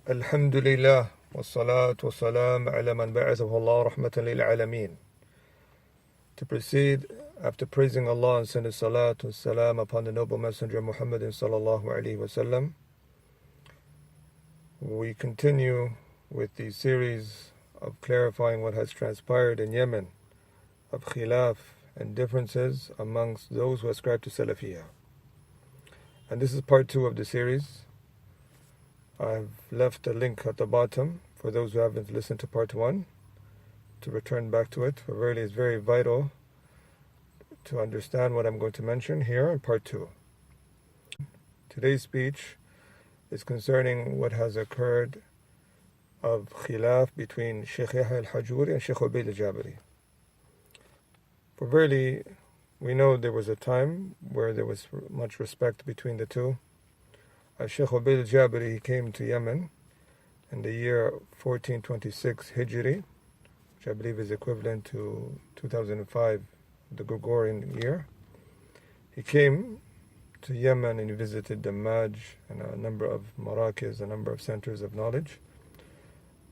Alhamdulillah, wassalatu wassalam ala man ba'athahu Allah rahmatan lil alameen. To proceed, after praising Allah and sending salat and salam upon the noble messenger Muhammad sallallahu alaihi wasallam, we continue with the series of clarifying what has transpired in Yemen of khilaf and differences amongst those who ascribe to Salafiyah. And this is part 2 of the series. I've left a link at the bottom for those who haven't listened to part 1 to return back to it, for really it's very vital to understand what I'm going to mention here in part 2. Today's speech is concerning what has occurred of khilaf between Shaykh Yahya al-Hajoori and Shaykh Ubayd al-jaabiri. For verily, we know there was a time where there was much respect between the two. Shaykh Ubayd al-jaabiri, he came to Yemen in the year 1426 Hijri, which I believe is equivalent to 2005, the Gregorian year. He came to Yemen and he visited Damaj and a number of Marakis, a number of centers of knowledge.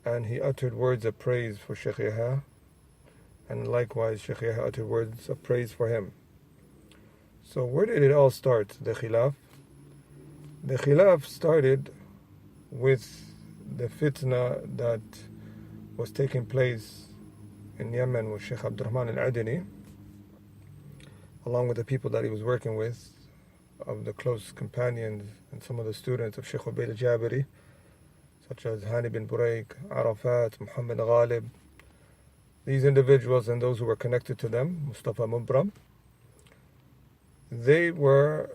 And he uttered words of praise for Shaykh Yahya, and likewise Shaykh Yahya uttered words of praise for him. So where did it all start, the khilaf? The khilaf started with the fitna that was taking place in Yemen with Shaykh Abdurrahman al-Adini, along with the people that he was working with, of the close companions and some of the students of Shaykh Ubayd al-jaabiri, such as Hani bin Burayk, Arafat, Muhammad Ghalib. These individuals and those who were connected to them, Mustafa Mubram, they were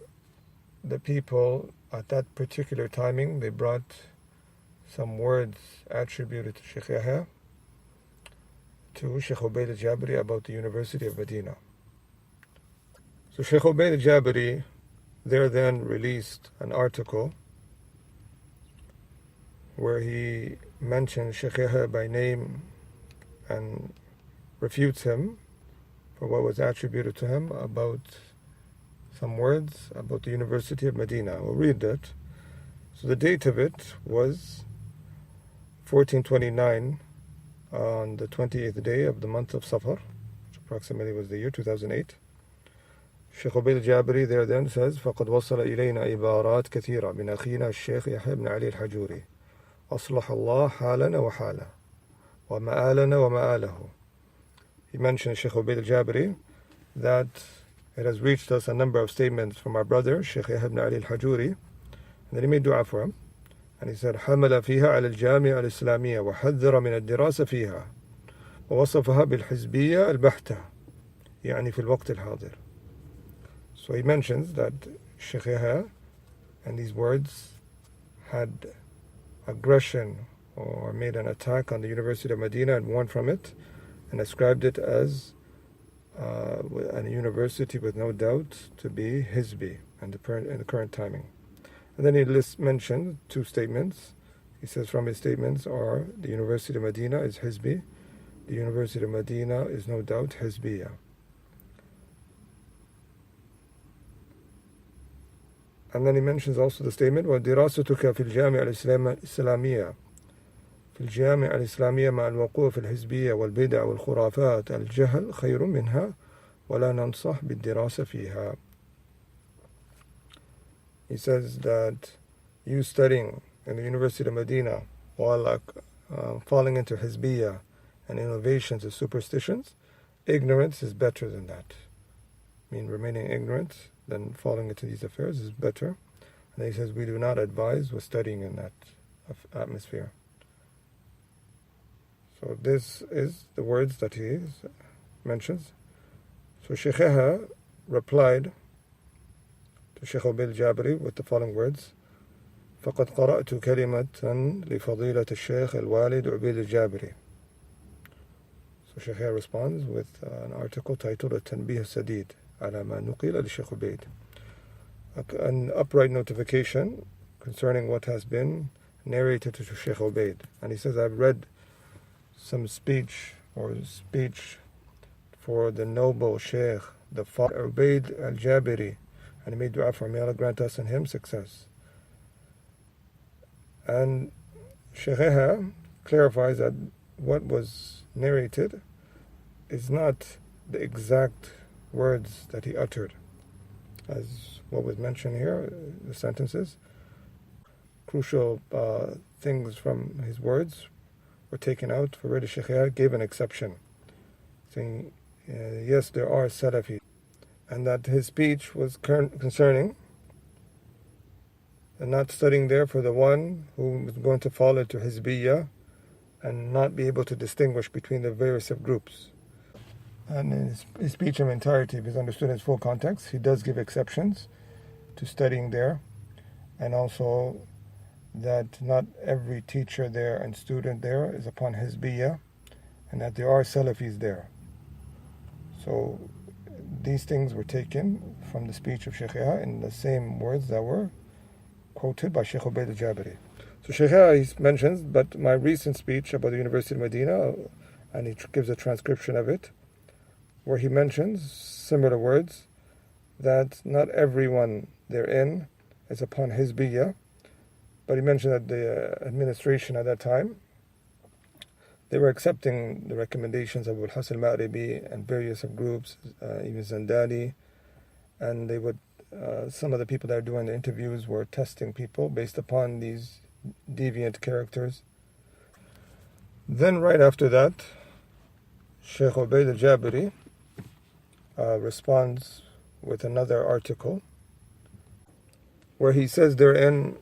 the people at that particular timing. They brought some words attributed to Shaykh Yahya to Shaykh Ubayd al-jaabiri about the University of Medina. So Shaykh Ubayd al-jaabiri there then released an article where he mentions Shaykh Yahya by name and refutes him for what was attributed to him about some words about the University of Medina. We'll read that. So the date of it was 1429 on the 28th day of the month of Safar, which approximately was the year 2008. Shaykh Ubayd al-jaabiri there then says, فَقَدْ وَصَلَ إِلَيْنَا إِبَارَاتْ كَثِيرًا مِنْ أَخِينَا الشيخ يحيى بن علي الحجوري أصلح الله حالنا وحاله ومآلنا ومآله. He mentioned Shaykh Ubayd al-jaabiri that it has reached us a number of statements from our brother Shaykh Yahya and al-Hajoori, and then he made dua for him, and he said حمل فيها على الجامعة الإسلامية وحذر من الدراسة فيها ووصفها بالحزبية البحتة يعني في الوقت الحاضر. So he mentions that Shaykh Yahya and these words had aggression or made an attack on the University of Medina and warned from it and ascribed it as a university with no doubt to be Hizbi in the current timing. And then he mentioned 2 statements. He says from his statements are the University of Medina is Hizbi, the University of Medina is no doubt Hizbiyah. And then he mentions also the statement وَدِرَاسَتُكَ فِي الْجَامِعَ الْإِسْلَامِيَّةِ في الجامعة الإسلامية مع الوقوع في الحزبية والبدع والخرافات الجهل خير منها ولا ننصح بالدراسة فيها. He says that you studying in the University of Medina while falling into Hizbiyah and innovations and superstitions, ignorance is better than that. I mean, remaining ignorant than falling into these affairs is better. And he says we do not advise with studying in that atmosphere. So this is the words that he mentions. So Shaykh Yahya replied to Shaykh Ubayd al-jaabiri with the following words: فقد قرأت كلمة لفضيلة الشيخ الوالد عبيد الجابري. So Shaykh Yahya responds with an article titled التنبيه السديد على ما نقل لشيخ عبيد, an upright notification concerning what has been narrated to Shaykh Ubayd. And he says, I've read some speech for the noble Shaykh, the father Ubayd al-Jaabiri, and he made dua for may Allah grant us and him success. And Shaykh Yahya clarifies that what was narrated is not the exact words that he uttered, as what was mentioned here, the sentences. Crucial things from his words were taken out. For Radi Shaykh Yahya gave an exception, saying, yes, there are Salafi, and that his speech was concerning and not studying there for the one who was going to fall into Hizbiyya and not be able to distinguish between the various subgroups. And in his speech in entirety, if it's understood in its full context, he does give exceptions to studying there, and also that not every teacher there and student there is upon Hizbiyya, and that there are Salafis there. So these things were taken from the speech of Shaykh Yahya in the same words that were quoted by Shaykh Ubayd al-Jaabiri. So Shaykh Yahya mentions, but my recent speech about the University of Medina, and he gives a transcription of it, where he mentions similar words, that not everyone therein is upon Hizbiyya, but he mentioned that the administration at that time, they were accepting the recommendations of al-Hasan al-Ma'ribi and various groups, even Zandani, and they would some of the people that are doing the interviews were testing people based upon these deviant characters. Then right after that, Shaykh Ubayd al-Jaabiri responds with another article where he says therein,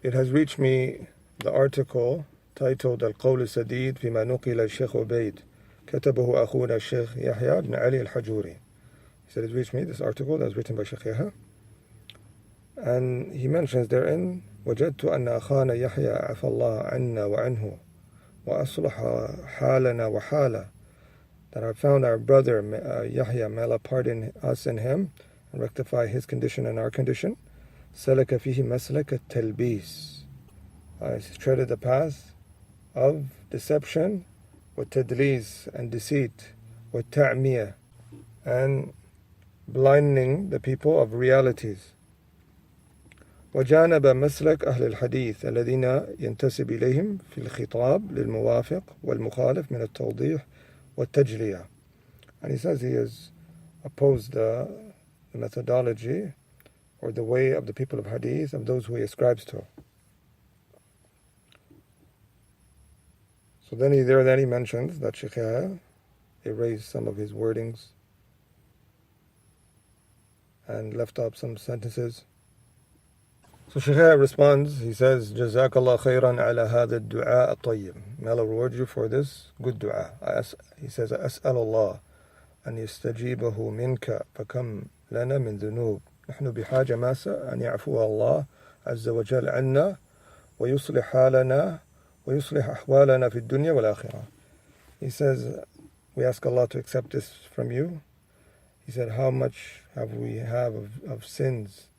it has reached me the article titled Al-Qawl al-Sadid Fima Nuqila Shaykh Ubayd كتبه أخونا Shaykh Yahya and Ali al-Hajoori. He said, it reached me, this article that was written by Shaykh Yahya, and he mentions therein, وجدت أن أخانا يحيى عفى الله عنا وعنه وأصلح حالنا وحاله, that I found our brother Yahya, may Allah pardon us and him and rectify his condition and our condition, سلك فيه مسلك التلبيس, he treaded the path of deception, والتدليس and deceit, والتعمية and blinding the people of realities. وجانب مسلك أهل الحديث الذين ينتسب إليهم في الخطاب للموافق والمخالف من التوضيح والتجلية. And he says he has opposed the methodology or the way of the people of hadith, of those who he ascribes to. So then he mentions that Shaykh Yahya erased some of his wordings and left out some sentences. So Shaykh Yahya responds, he says, Jazakallah khairan ala hadha ad-du'a at-tayyib. May Allah reward you for this good dua. He says, أسأل الله أن يستجيبه منك فكم لنا من ذنوب نحن بحاجة ماسة أن يعفو الله عز وجل عنا ويصلح حالنا ويصلح أحوالنا في الدنيا والآخرة. He says, we ask Allah to accept this from you. He said, how much have we of sins?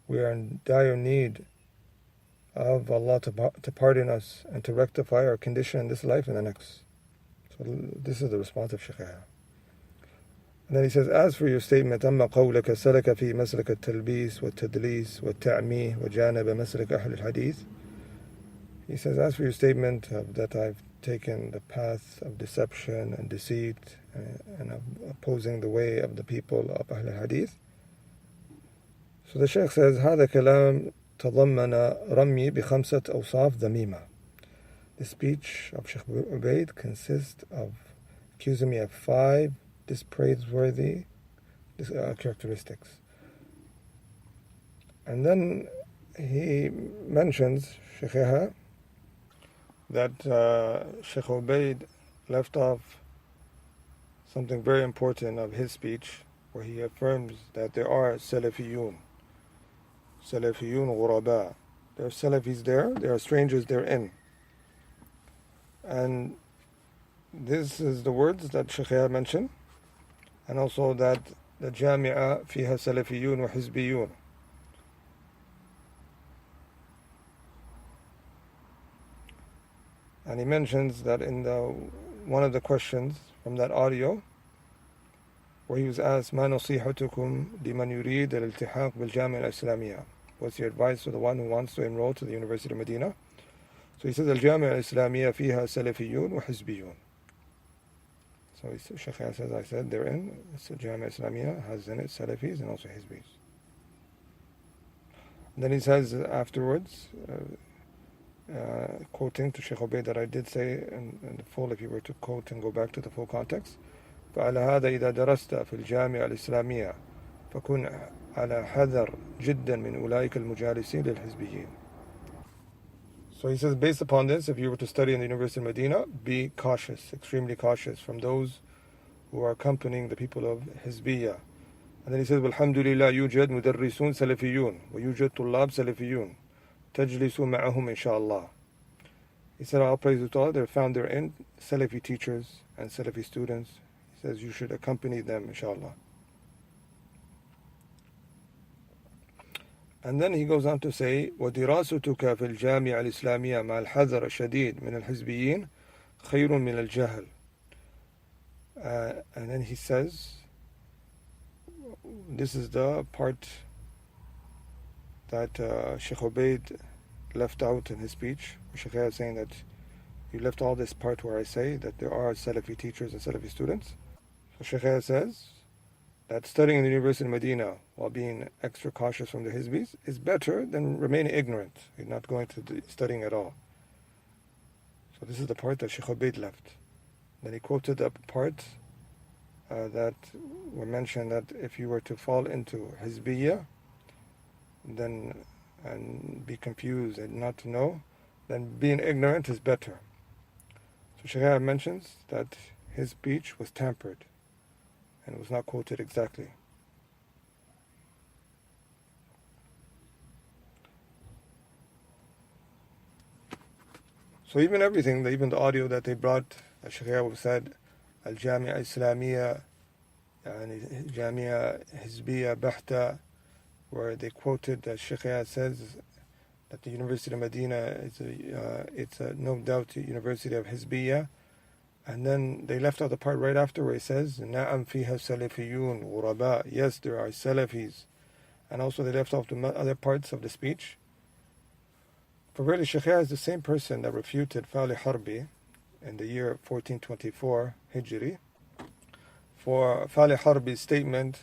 We are in dire need of Allah to pardon us and to rectify our condition in this life and the next. So this is the response of Shaykh Yahya. And then he says, as for your statement, أما قولك سلك في مسلك التلبيس والتدليس والتعمي وجانب مسلك أهل الحديث. He says, as for your statement that I've taken the path of deception and deceit and of opposing the way of the people of Ahl al-Hadith. So the Shaykh says, هذا كلام تضمن رمي بخمسة أوصاف ذميمة. The speech of Shaykh Ubayd consists of accusing me of 5 praiseworthy characteristics. And then he mentions, Shaykh Yahya, that Shaykh Ubayd left off something very important of his speech, where he affirms that there are Salafiyun Ghuraba. There are Salafis there are strangers therein. And this is the words that Shaykh Yahya mentioned, and also that the Jami'a fiha Salafiyun wa Hizbiyun. And he mentions that in one of the questions from that audio, where he was asked, ما نصيحتكم لمن يريد الالتحاق بالجامعة الإسلامية? What's your advice to the one who wants to enroll to the University of Medina? So So he says al-Jami'a al-Islamiyya fiha salafiyun wa hizbiyun. So Shaykh Yahya says, I said therein, al-Jami'a al-Islamiyya has in it Salafis and also Hizbis. Then he says afterwards, quoting to Shaykh Ubayd that I did say in the full, if you were to quote and go back to the full context, فعلى هذا إذا درست في الجامعة الإسلامية فكن على حذر جدا من أولئك المجالسين للحزبيين. So he says, based upon this, if you were to study in the University of Medina, be cautious, extremely cautious from those who are accompanying the people of Hizbiyya. And then he says, والحمد لله يوجد مدرسون سلفيون ويوجد طلاب سلفيون تجلسوا معهم إن شاء الله. He said, all praise to Allah, they're found therein Salafi teachers and Salafi students. He says, you should accompany them, inshallah. And then he goes on to say, وَدِرَاسُتُكَ فِي الْجَامِعَ الْإِسْلَامِيَّةِ مع الحذر الشديد من الحزبيين خير من الجهل. And then he says, this is the part that Shaykh Ubayd left out in his speech. Shaykh Yahya is saying that you left all this part where I say that there are Salafi teachers and Salafi students. So Shaykh Yahya says that studying in the University of Medina while being extra cautious from the Hizbis is better than remaining ignorant. You're not going to do studying at all. So this is the part that Shaykh Ubayd left. Then he quoted the part that were mentioned that if you were to fall into Hizbiyya, then and be confused and not to know, then being ignorant is better. So Shaykh Yahya mentions that his speech was tampered and it was not quoted exactly. So even everything, even the audio that they brought, that Shaykh Yahya said, al-Jami'a Islamiyya, Jami'a Hizbiyya Bahta, where they quoted that Shaykh Yahya says that the University of Medina is it's no doubt the University of Hizbiyya. And then they left out the part right after where he says, Na'am fiha salafiyun ghuraba. Yes, there are Salafis. And also they left off the other parts of the speech. For really, Shaykh Yahya is the same person that refuted al-Hajoori in the year 1424 Hijri for al-Hajoori's statement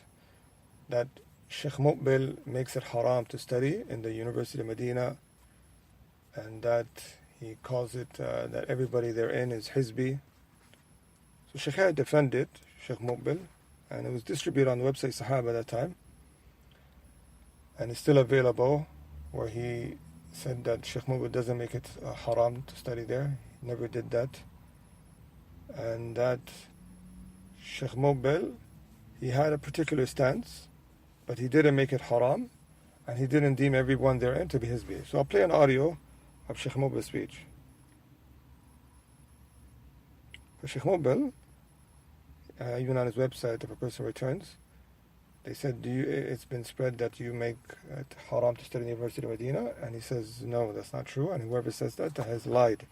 that Shaykh Muqbil makes it haram to study in the University of Medina, and that he calls it that everybody therein is Hizbi. So Shaykh Yahya defended Shaykh Muqbil, and it was distributed on the website Sahaba at that time, and it's still available, where he said that Shaykh Muqbil doesn't make it haram to study there. He never did that. And that Shaykh Muqbil, he had a particular stance, but he didn't make it haram, and he didn't deem everyone therein to be Hizbi. So I'll play an audio of Shaykh Muqbil's speech. For Shaykh Muqbil, even on his website, if a person returns, they said, it's been spread that you make it haram to study in the University of Medina, and he says, no, that's not true, and whoever says that has lied.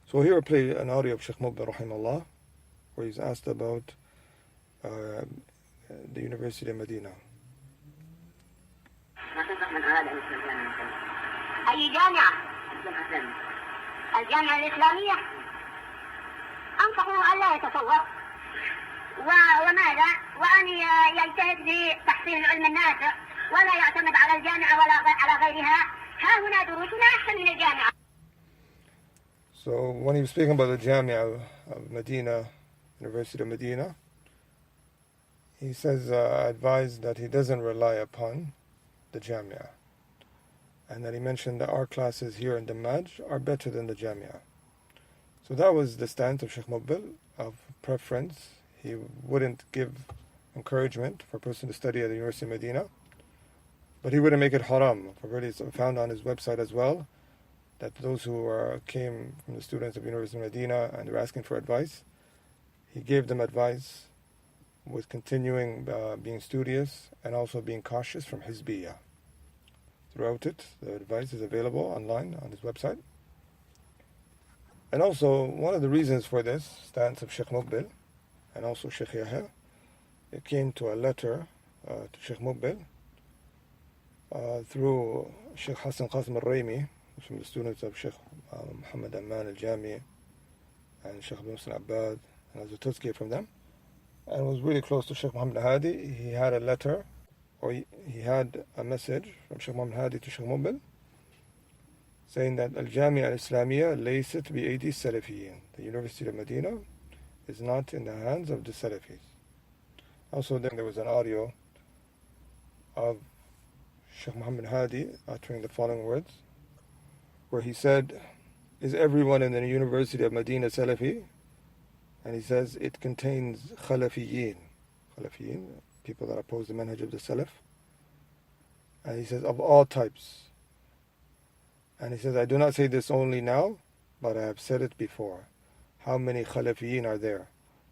So here I play an audio of Shaykh Muqbil rahimahullah, where he's asked about the University of Medina. أي جامعة؟ الجامعة الإسلامية. أنصحه ألا يتفوق وماذا؟ وأن يجتهد في تحصيل العلم النافع ولا يعتمد على الجامعة ولا على غيرها. ها هنا دروسنا أحسن من الجامعة. So when he was speaking about the Jamia of Medina, University of Medina, he says, advised that he doesn't rely upon the Jamia, and that he mentioned that our classes here in Damaj are better than the Jamia. So that was the stance of Shaykh Muqbil, of preference. He wouldn't give encouragement for a person to study at the University of Medina, but he wouldn't make it haram. It's found on his website as well, that those who came from the students of University of Medina and were asking for advice, he gave them advice with continuing being studious and also being cautious from Hizbiyya. Throughout it, the advice is available online on his website. And also, one of the reasons for this stance of Shaykh Muqbil and also Shaykh Yahya, it came to a letter to Shaykh Muqbil through Shaykh Hassan Qasim al-Raymi, from the students of Shaykh Muhammad Aman al-Jami and Shaykh Ibn Abbad, and as a tazkiyah from them, and was really close to Shaykh Muhammad Hadi. He had a letter, or he had a message from Shaykh Muhammad Hadi to Shaykh Mubil, saying that al-Jami al-Islamiyya laysat bi-aidi Salafiyyin. The University of Medina is not in the hands of the Salafis. Also, then there was an audio of Shaykh Muhammad Hadi uttering the following words, where he said, "Is everyone in the University of Medina Salafi?" And he says it contains Khalafiyyin, people that oppose the manhaj of the Salaf. And he says, of all types. And he says, I do not say this only now, but I have said it before. How many Khalafiyyin are there?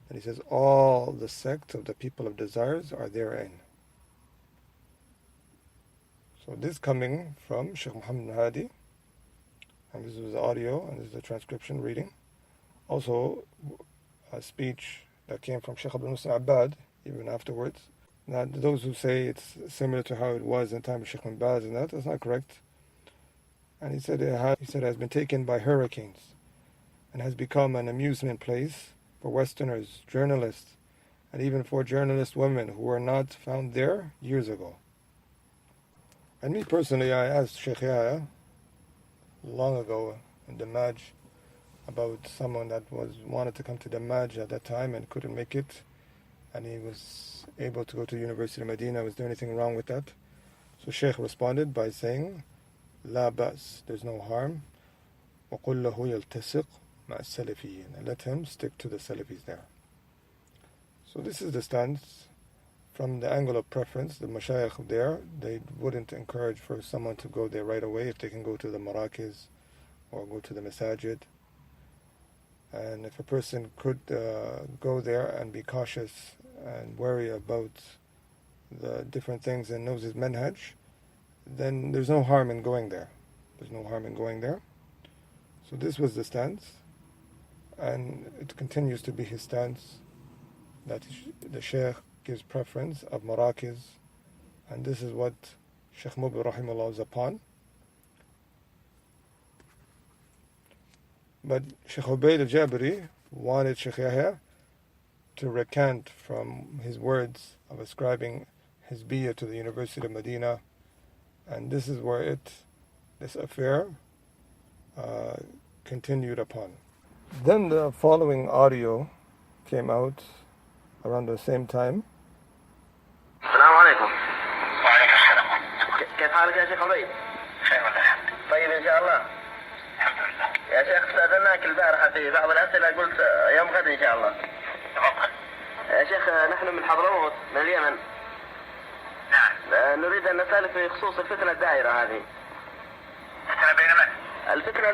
And he says, all the sects of the people of desires are therein. So this coming from Shaykh Muhammad Hadi, and this is the audio, and this is the transcription reading. Also, a speech that came from Shaykh Ibn Abbad, even afterwards. Now, those who say it's similar to how it was in the time of Shaykh Ibn Baz, and that's not correct. And he said it has been taken by hurricanes and has become an amusement place for Westerners, journalists, and even for journalist women who were not found there years ago. And me personally, I asked Shaykh Yahya long ago in the Damaj about someone that wanted to come to the Damaj at that time and couldn't make it, and he was able to go to the University of Medina. Was there anything wrong with that? So Shaykh responded by saying, "La bas, there's no harm. وَقُلْ لَهُ يَلْتَسِقْ مَعَ السَّلَفِيِّينَ." And let him stick to the Salafis there. So this is the stance from the angle of preference. The mashayikh there, they wouldn't encourage for someone to go there right away if they can go to the marakiz or go to the masajid. And if a person could go there and be cautious and worry about the different things and knows his manhaj, then there's no harm in going there. There's no harm in going there. So this was the stance, and it continues to be his stance, that the Shaykh gives preference of marakiz, and this is what Shaykh Mubil rahimahullah is upon. But Shaykh Ubayd al-Jaabiri wanted Shaykh Yahya to recant from his words of ascribing his biyah to the University of Medina, and this is where this affair continued upon. Then the following audio came out around the same time. السلام عليكم. وعليكم السلام. كيف حالك يا شيخ عبيد؟ خير والله الحمد. طيب إن شاء الله. الحمد لله. يا شيخ استأذناك البارحة في بعض الأسئلة، قلت يوم غد إن شاء الله. تفضل. يا شيخ نحن من حضرموت من اليمن. نعم. نريد أن نسألك في خصوص الفتنة الدائرة هذه. فتنة بين من؟ الفتنة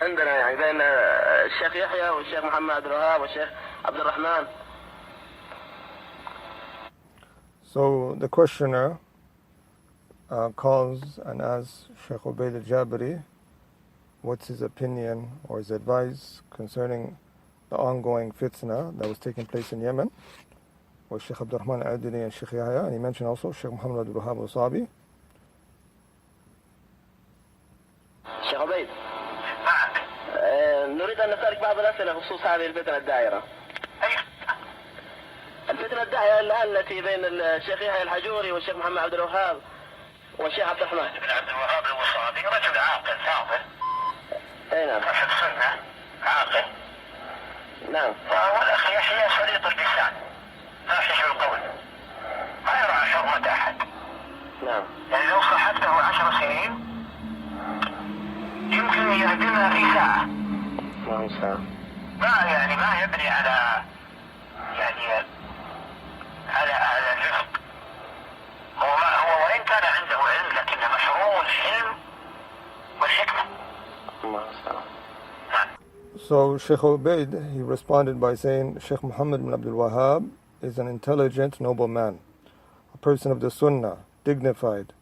عندنا يعني بين الشيخ يحيى والشيخ محمد عبد الوهاب والشيخ عبد الرحمن. So the questioner calls and asks Shaykh Ubayd al-Jaabiri what's his opinion or his advice concerning the ongoing fitna that was taking place in Yemen with Shaykh Abdul Rahman al-Adili and Shaykh Yahya, and he mentioned also Shaykh Muhammad Abdul Wahab al-Sabi. شيخ عبيد نريد أن نسألك بعض الأسئلة بخصوص هذه الفتنة الدائرة. الفتنة الدائرة الآن التي بين الشيخ يحيى الحجوري والشيخ محمد عبد الوهاب والشيخ عبد الرحمن. ابن عبد الوهاب الوصابي رجل عاقل فاضل. اي نعم. صاحب سنة عاقل. نعم. والأخ يحيى سليط اللسان فاحش القول ما يرى حرمة أحد. نعم. يعني لو صاحبته 10 سنين يمكن يهدمها في ساعة. نعم ساعة. ما يبني على الرفق. هو وإن كان عنده علم لكن مشروع الحلم والحكمة. So Shaykh Ubayd, he responded by saying Shaykh Muhammad bin Abdul Wahab is an intelligent, noble man, a person of the Sunnah, dignified,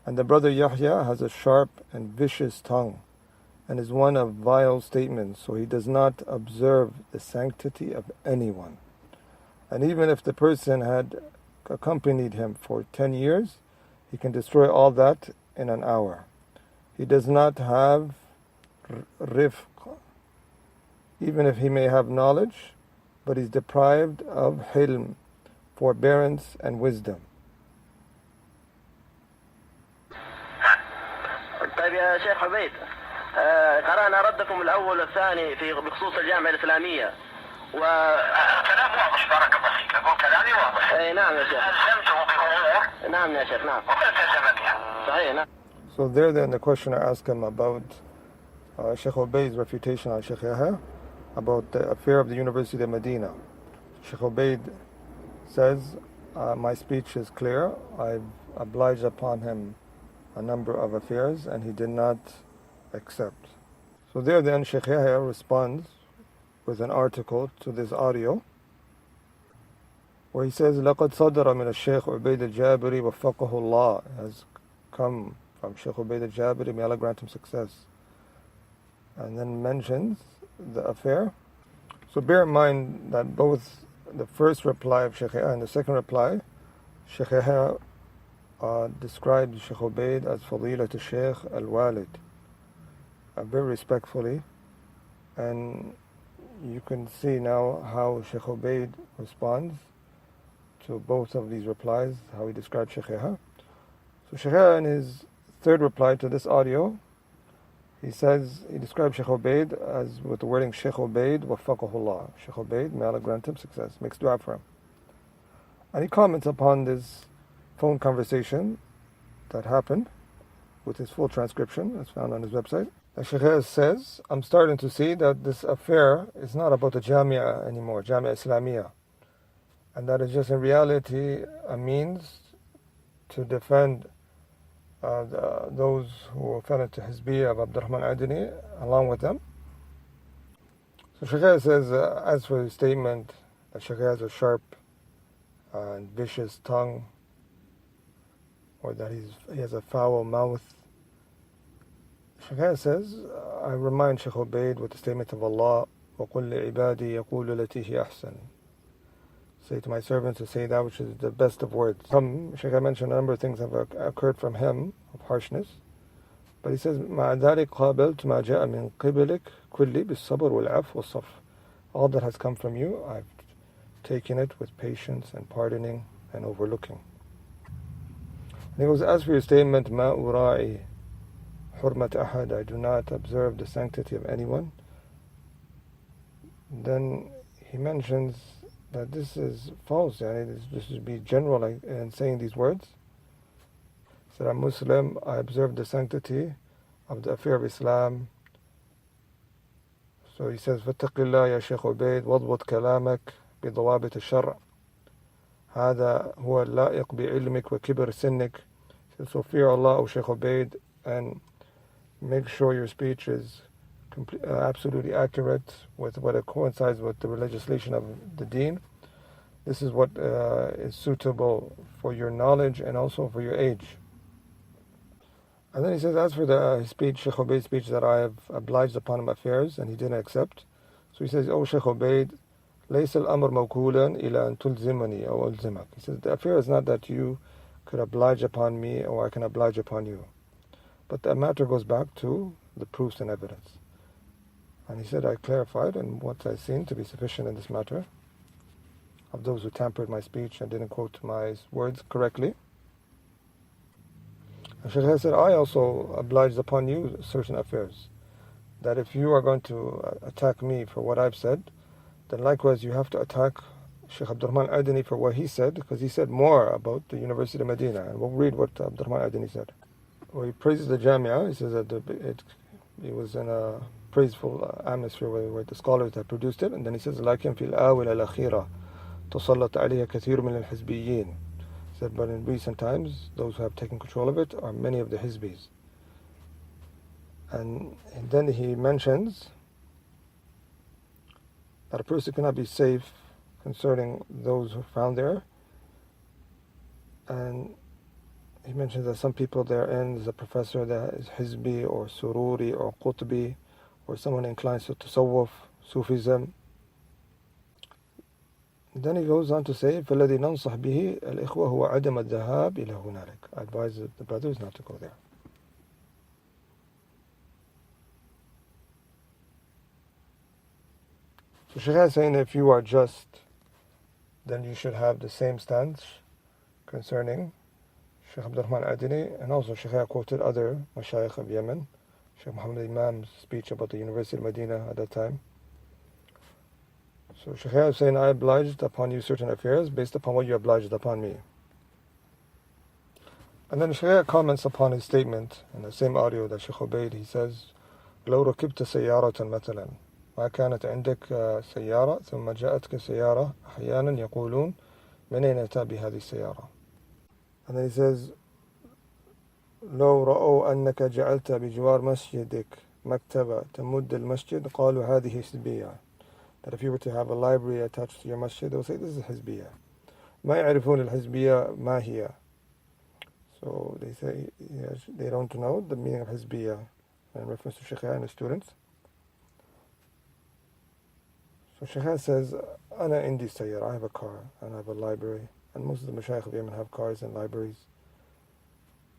and the brother Yahya has a sharp and vicious tongue and is one of vile statements, so he does not observe the sanctity of anyone. And even if the person had accompanied him for 10 years, he can destroy all that in an hour. He does not have rifq, even if he may have knowledge, but he's deprived of hilm, forbearance and wisdom. طيب يا شيخ عبيد، قرأنا ردكم الأول والثاني بخصوص الجامعة الإسلامية كلام واضح بارك الله فيك. أقول كلامي واضح. أي نعم يا شيخ. ألزمته بأمور. نعم يا شيخ نعم. وما التزم بها. صحيح نعم. So there then the questioner asked him about Shaykh Ubayd's refutation on Shaykh Yahya about the affair of the University of Medina. Shaykh Ubayd says, my speech is clear. I've obliged upon him a number of affairs and he did not accept. So there then Shaykh Yahya responds with an article to this audio where he says, لَقَدْ صَدَرَ مِنَ الشَّيْخ Ubayd al-jaabiri وَفَّقَهُ اللَّهِ, has come from Shaykh Ubayd al-jaabiri, may Allah grant him success. And then mentions the affair. So bear in mind that both the first reply of Shaykh Yahya and the second reply, Shaykh Yahya described Shaykh Ubayd as Fadilat al-Shaykh al-Walid, very respectfully, and you can see now how Shaykh Ubayd responds to both of these replies, how he described Shaykh Yahya. So Shaykh Yahya in his third reply to this audio, he describes Shaykh Ubayd as with the wording Shaykh Ubayd waffaqahullah. Shaykh Ubayd, may Allah grant him success, makes dua for him. And he comments upon this phone conversation that happened with his full transcription, as found on his website. And Shaykh Yahya says, I'm starting to see that this affair is not about the Jamia anymore, Jamia Islamiyah, and that is just in reality a means to defend those who fell into Hizbiyah of Abdurrahman Adini along with them. So Shaykh Yahya says, as for his statement that Shaykh Yahya has a sharp and vicious tongue, or that he has a foul mouth, Shaykh Yahya says, I remind Shaykh Ubayd with the statement of Allah, وَقُلْ لِعِبَادِي يَقُولُ الَّتِي هِيَ أَحْسَنُ, say to my servants to say that which is the best of words. Shaykh Yahya mentioned a number of things have occurred from him of harshness, but he says, مَعَ ذَلِكَ قَابَلْتُ مَا جَاءَ مِنْ قِبْلِكَ كُلِّ بِالصَّبْرِ وَالْعَفْوِ وَالصَّفْحِ, all that has come from you, I've taken it with patience and pardoning and overlooking. And he goes, as for your statement, مَا أُرَاعِي حُرْمَةَ أَحَدٍ, I do not observe the sanctity of anyone, then he mentions that this is false. This would be general in saying these words. He said, I'm Muslim, I observe the sanctity of the affair of Islam. So he says, فَاتَّقِ اللَّهَ يَا شَيْخ عُبَيد وَاضْبُطْ كَلَامَكَ بِضَوَابِطِ الشَّرْعِ هذا هو اللائق بعلمك وكبر سنك. So fear Allah, O Shaykh Ubayd, and make sure your speech is absolutely accurate with what it coincides with the legislation of the deen. This is what is suitable for your knowledge and also for your age. And then he says, as for the speech, Shaykh Ubayd's speech, that I have obliged upon him affairs and he didn't accept. So he says, O Shaykh Ubayd, ليس الأمر موكولا إلى أن تلزمني أو ألزمك. He says, the affair is not that you could oblige upon me or I can oblige upon you, but the matter goes back to the proofs and evidence. And he said, I clarified and what I've seen to be sufficient in this matter of those who tampered my speech and didn't quote my words correctly. And Shaykh said, I also obliged upon you certain affairs, that if you are going to attack me for what I've said, then likewise you have to attack Shaykh Abdurrahman Adini for what he said, because he said more about the University of Medina. And we'll read what Abdurrahman Adini said. Where he praises the Jamia, he says that it was in a praiseful atmosphere where the scholars had produced it, and then he says, لكن في الآونة الأخيرة تسلط عليها كثير من الحزبيين. He said, but in recent times, those who have taken control of it are many of the Hizbis. And then he mentions that a person cannot be safe concerning those who are found there. And he mentions that some people therein, there's a professor that is Hizbi or Sururi or Qutbi, or someone inclined to Tasawwuf, Sufism. Then he goes on to say, فَالَّذِي نَنصح بِهِ الْإِخْوَةُ هُوَ عَدَمَ الذَّهَابِ إِلَى هُنَالِكَ. I advise the brothers not to go there. So Shaykh is saying if you are just, then you should have the same stance concerning Shaykh Abdul Rahman Adini, and also Shaykh quoted other Mashayikh of Yemen, Shaykh Muhammad Imam's speech about the University of Medina at that time. So Shaykh is saying, I obliged upon you certain affairs based upon what you obliged upon me. And then Shaykh comments upon his statement in the same audio that Shaykh Ubayd, he says, لو ركبت سيارة مثلا ما كانت عندك سيارة ثم جاءتك سيارة أحيانا يقولون من أين أتى بهذه السيارة. And then he says لو رأوا أنك جعلت بجوار مسجدك مكتبة تمد المسجد قالوا هذه حزبية. That if you were to have a library attached to your masjid, they will say this is حزبية. ما يعرفون الحزبية ما هي. So they say they don't know the meaning of حزبية in reference to Shaykh Yahya and his students. So Shaykh Yahya says, أنا عندي سيارة, I have a car and I have a library, and most of the Mashayikh of Yemen have cars and libraries,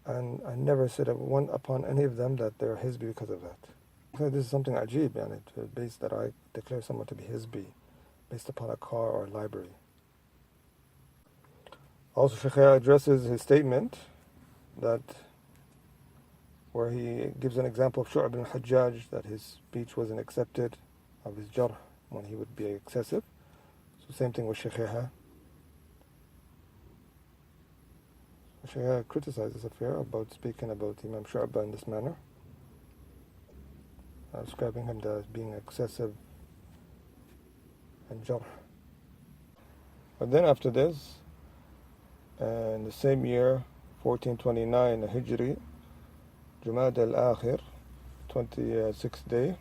and I never said one upon any of them that they're Hizbi because of that. So this is something ajib, and it's based that I declare someone to be Hizbi based upon a car or a library. Also Shaykh Yahya addresses his statement that where he gives an example of Shu'ab al-Hajjaj, that his speech wasn't accepted, of his jarh, when he would be excessive. So same thing with Shaykh Yahya. Shaykh Yahya criticized this affair about speaking about Imam Shu'ab in this manner, describing him as being excessive and jarh. But then after this, in the same year, 1429 Hijri, Jumad al-Akhir, 26th day,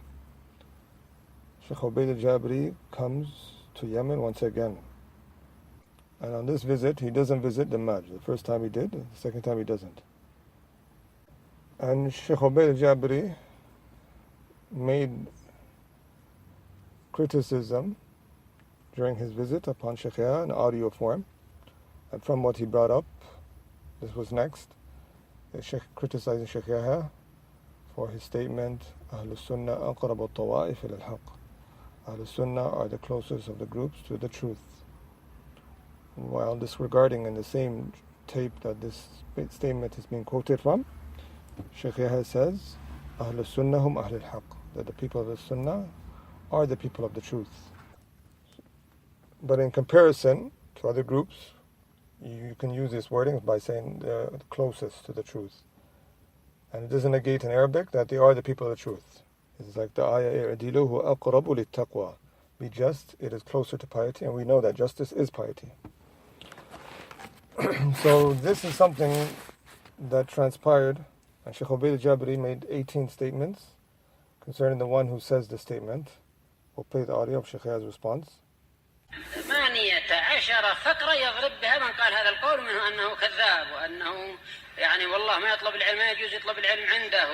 Shaykh Ubayd al-Jaabiri comes to Yemen once again. And on this visit, he doesn't visit the Majd. The first time he did, the second time he doesn't. And Shaykh Ubayd al-Jaabiri made criticism during his visit upon Shaykh Yahya in audio form. And from what he brought up, this was next, the Shaykh criticizing Shaykh Yahya for his statement, Ahlul Sunnah aqrab al-tawa'if ila al-haq. Ahlul Sunnah are the closest of the groups to the truth. While disregarding in the same tape that this statement is being quoted from, Shaykh Yahya says, Ahlul Sunnah hum Ahlul Haq, that the people of the Sunnah are the people of the truth. But in comparison to other groups, you can use this wording by saying they're the closest to the truth. And it doesn't negate in Arabic that they are the people of the truth. It's like the ayah, i'diluhu aqrabu lit-taqwa. Be just, it is closer to piety, and we know that justice is piety. So this is something that transpired, and Shaykh Ubayd al-Jaabiri made 18 statements concerning the one who says the statement. We'll play the audio of Shaykh Yahya's response. 18 فقرة يضرب بها من قال هذا القول منه أنه كذاب وأنه يعني والله ما يطلب العلم، ما يجوز يطلب العلم عنده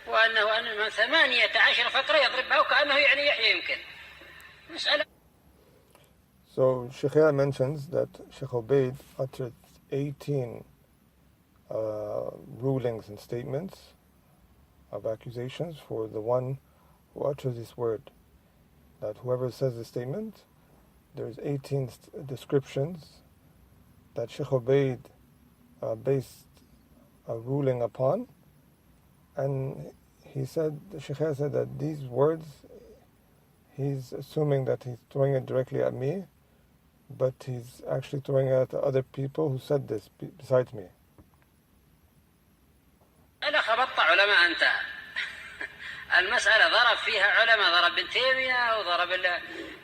وأنه 18 فقرة يضرب بها وكأنه يعني يحيى يمكن مسألة. So Shaykh Yahya mentions that Shaykh Ubayd uttered 18 rulings and statements of accusations for the one who utters this word. That whoever says the statement, there's 18 descriptions that Shaykh Ubayd based a ruling upon, and he said, Shaykh Yahya said that these words, he's assuming that he's throwing it directly at me, but he's actually throwing it at other people who said this besides me. المسألة ضرب فيها علماء، ضرب بن تيمية وضرب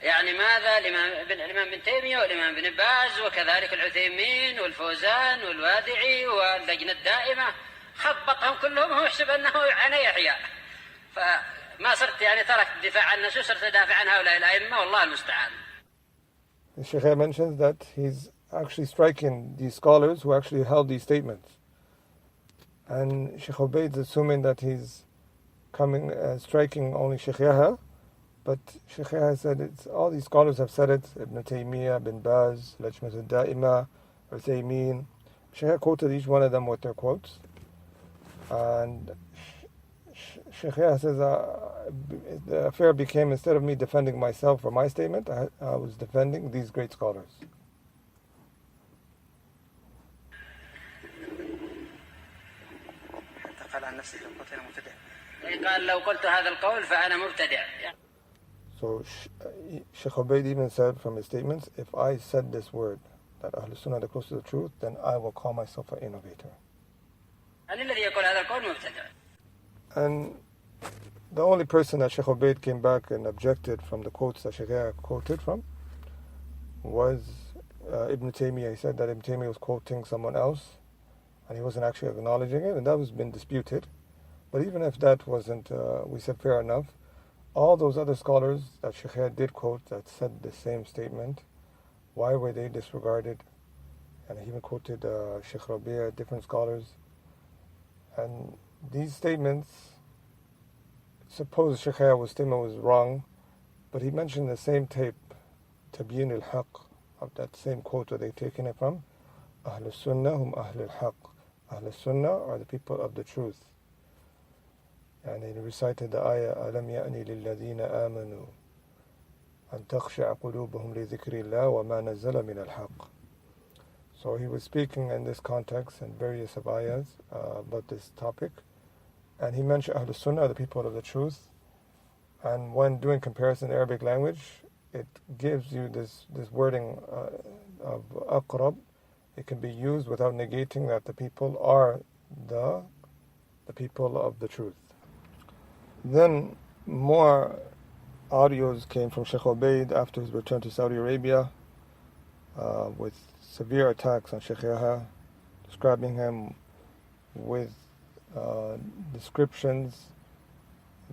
يعني ماذا الإمام بن تيمية والإمام بن باز وكذلك العثيمين والفوزان والوادعي واللجنة الدائمة، خبطهم كلهم وهو يحسب أنه أنا يحيى، فما صرت يعني تركت الدفاع عن الناس وصرت أدافع عن هؤلاء الأئمة والله المستعان. The Shaykh mentions that he's actually striking these scholars who actually held these statements, and Shaykh Ubayd is assuming that he's coming striking only Shaykh Yahya But Shaykh Yahya said all these scholars have said it. Ibn Taymiyyah, Bin Baz, Lajnat al-Da'ima, Uthaymeen. Shaykh Yahya quoted each one of them with their quotes. And Shaykh Yahya says, the affair became, instead of me defending myself for my statement, I was defending these great scholars. So Shaykh Ubayd even said from his statements, if I said this word, that Ahl Sunnah are close to the truth, then I will call myself an innovator. And the only person that Shaykh Ubayd came back and objected from the quotes that Shaykh Yahya quoted from was Ibn Taymiyyah. He said that Ibn Taymiyyah was quoting someone else and he wasn't actually acknowledging it, and that was been disputed. But even if that wasn't, we said fair enough, all those other scholars that Shaykh Yahya did quote that said the same statement, why were they disregarded? And he even quoted Shaykh Rabi'a, different scholars. And these statements, suppose Shaykh Yahya's statement was wrong, but he mentioned the same tape, Tabyin al-Haq, of that same quote where they've taken it from. Ahl Sunnah hum Ahl al-Haq. Ahl Sunnah are the people of the truth. And he recited the ayah, أَلَمْ يَأْنِ لِلَّذِينَ آمَنُوا أَن تَخْشَعَ قُلُوبُهُمْ لِذِكْرِ اللَّهِ وَمَا نَزَّلَ مِنَ الْحَقِّ. So he was speaking in this context and various of ayahs about this topic. And he mentioned Ahl Sunnah, the people of the truth. And when doing comparison in Arabic language, it gives you this wording of aqrab. It can be used without negating that the people are the people of the truth. Then more audios came from Shaykh Ubayd after his return to Saudi Arabia with severe attacks on Shaykh Yahya, describing him with descriptions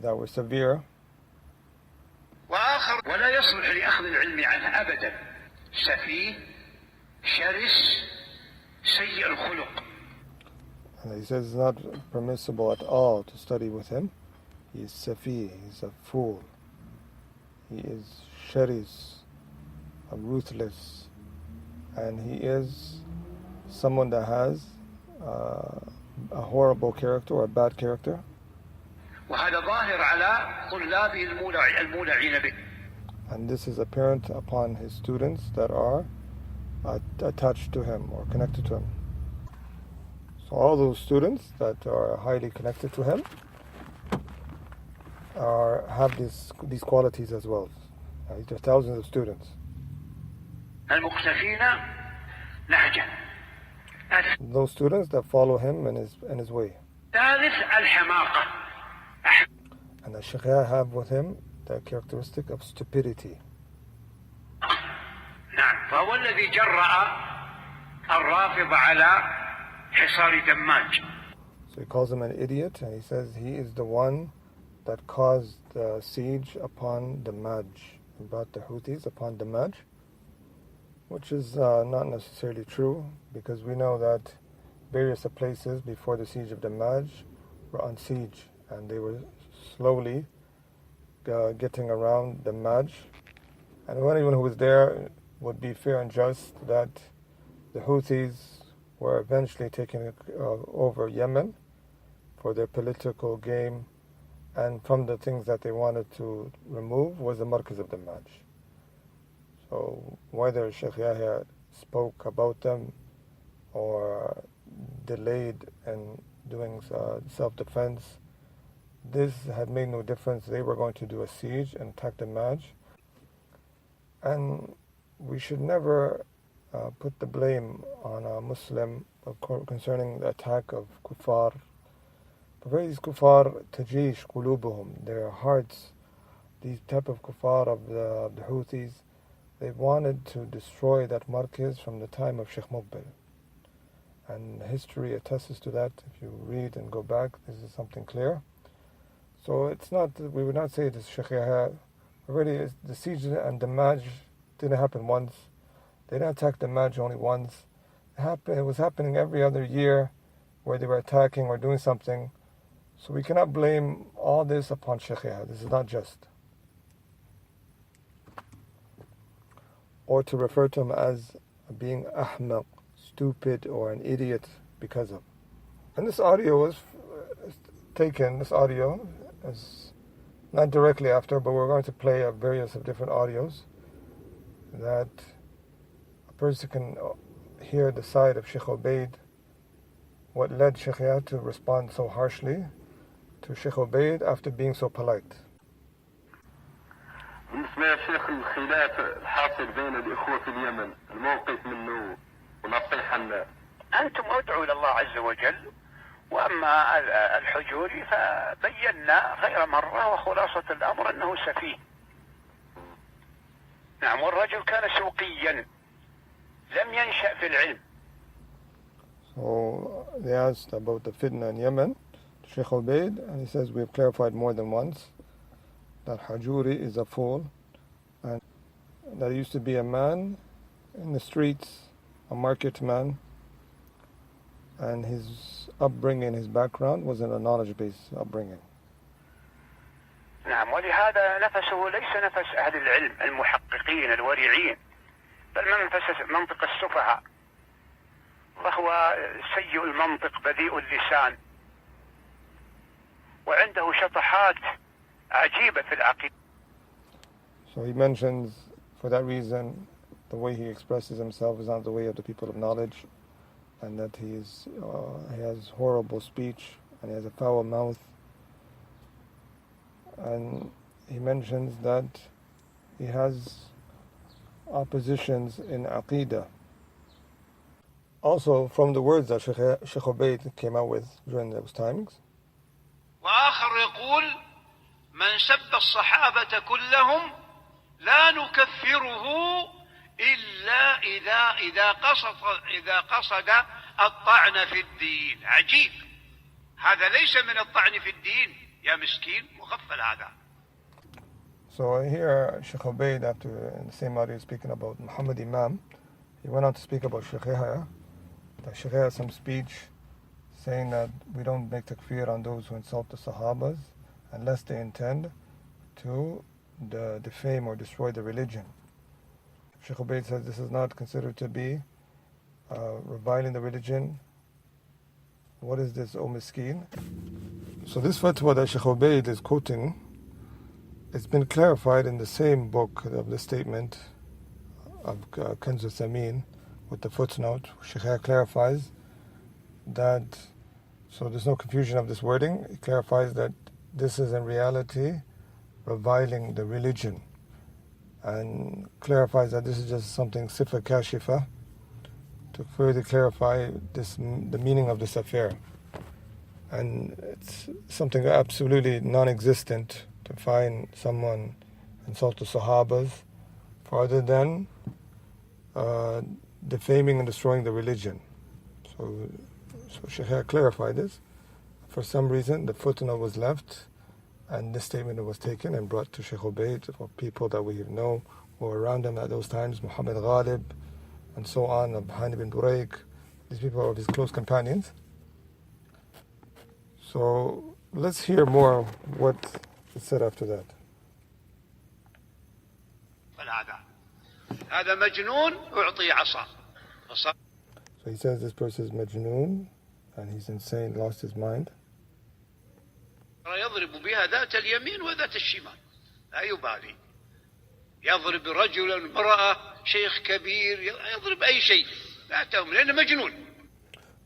that were severe. وآخر ولا يصلح لأخذ العلم عنه أبدا سفيه شرس سيء الخلق. And he says it's not permissible at all to study with him. He is safi, he's a fool. He is sharis, ruthless. And he is someone that has a horrible character or a bad character. وهذا ظاهر على طلابه المولعين به. And this is apparent upon his students that are attached to him or connected to him. So all those students that are highly connected to him have these qualities as well. There are thousands of students. المقتفين نهجا. Those students that follow him in his way. ثالث الحماقة. And the Shaykh Yahya have with him the characteristic of stupidity. نعم فهو الذي جرأ الرافض على حصار دماج. So he calls him an idiot, and he says he is the one that caused the siege upon Damaj, and brought the Houthis upon Damaj, which is not necessarily true, because we know that various places before the siege of Damaj were on siege, and they were slowly getting around Damaj, and anyone who was there would be fair and just that the Houthis were eventually taking over Yemen for their political game, and from the things that they wanted to remove was the Markaz of Damaj. So whether Shaykh Yahya spoke about them or delayed in doing self-defense, this had made no difference. They were going to do a siege and attack Damaj. And we should never put the blame on a Muslim concerning the attack of kuffar. For these kuffar, tajish qulubuhum, their hearts, these type of kuffar of the Houthis, they wanted to destroy that markaz from the time of Sheikh Muqbil. And history attests to that. If you read and go back, this is something clear. So it's not, we would not say this Shaykh Yahya. Already the siege and Damaj didn't happen once. They didn't attack Damaj only once. It was happening every other year where they were attacking or doing something. So we cannot blame all this upon Shaykh Yahya. This is not just. or to refer to him as being ahmaq, stupid, or an idiot because of. And this audio was taken, this audio is not directly after, but we're going to play various of different audios that a person can hear the side of Shaykh Ubayd, what led Shaykh Yahya to respond so harshly to Shaykh Ubayd after being so polite. بالنسبة يا شيخ الخلاف الحاصل بين الإخوة في اليمن الموقف منه ونصيحة لنا. أنتم ادعوا إلى الله عز وجل، وأما الحجوري فبينا غير مرة وخلاصة الأمر أنه سفيه. نعم، والرجل كان سوقيا لم ينشأ في العلم. So they asked about the fitna in Yemen to Shaykh Ubayd, and he says we have clarified more than once that al-Hajoori is a fool, and that he used to be a man in the streets, a market man, and his upbringing, his background wasn't a knowledge-based upbringing. نعم، ولهذا نفسه ليس نفس أهل العلم المحققين الورعين، بل منطق السفهاء، وهو سيء المنطق بذيء اللسان، وعنده شطحات عجيبة في العقيدة. So he mentions, for that reason, the way he expresses himself is not the way of the people of knowledge, and that he has horrible speech, and he has a foul mouth. And he mentions that he has oppositions in Aqidah. Also, from the words that Shaykh Ubayd came out with during those times. وآخر يقول من سب الصحابة كلهم لا نكفره إلا إذا قصد الطعن في الدين. عجيب، هذا ليس من الطعن في الدين يا مسكين، مغفل هذا. So here Shaykh Ubayd, after in the same audio speaking about Muhammad Imam, he went on to speak about Shaykh Yahya. That Shaykh Yahya has some speech saying that we don't make takfir on those who insult the Sahabas unless they intend to defame or destroy the religion. Shaykh Ubayd says this is not considered to be reviling the religion. What is this, O Miskeen? So this fatwa that Shaykh Ubayd is quoting, it's been clarified in the same book of the statement of Kanz al-Thamin with the footnote. Shaykh Yahya clarifies that, so there's no confusion of this wording. He clarifies that this is in reality reviling the religion, and clarifies that this is just something sifa kashifa to further clarify the meaning of this affair. And it's something absolutely non-existent to find someone insult the Sahabas further than defaming and destroying the religion. So Shaykh Yahya clarified this. For some reason, the footnote was left, and this statement was taken and brought to Shaykh Ubayd for people that we know who were around him at those times, Muhammad Ghalib, and so on, Hani bin Durayk. These people are his close companions. So let's hear more what is said after that. هذا مجنون أعطي عصا. So he says this person is majnoon, and he's insane, lost his mind. يضرب بها ذات اليمين وذات الشمال، لا يبالي، يضرب رجلا امرأة شيخ كبير، يضرب أي شيء، لا تهم لأنه مجنون.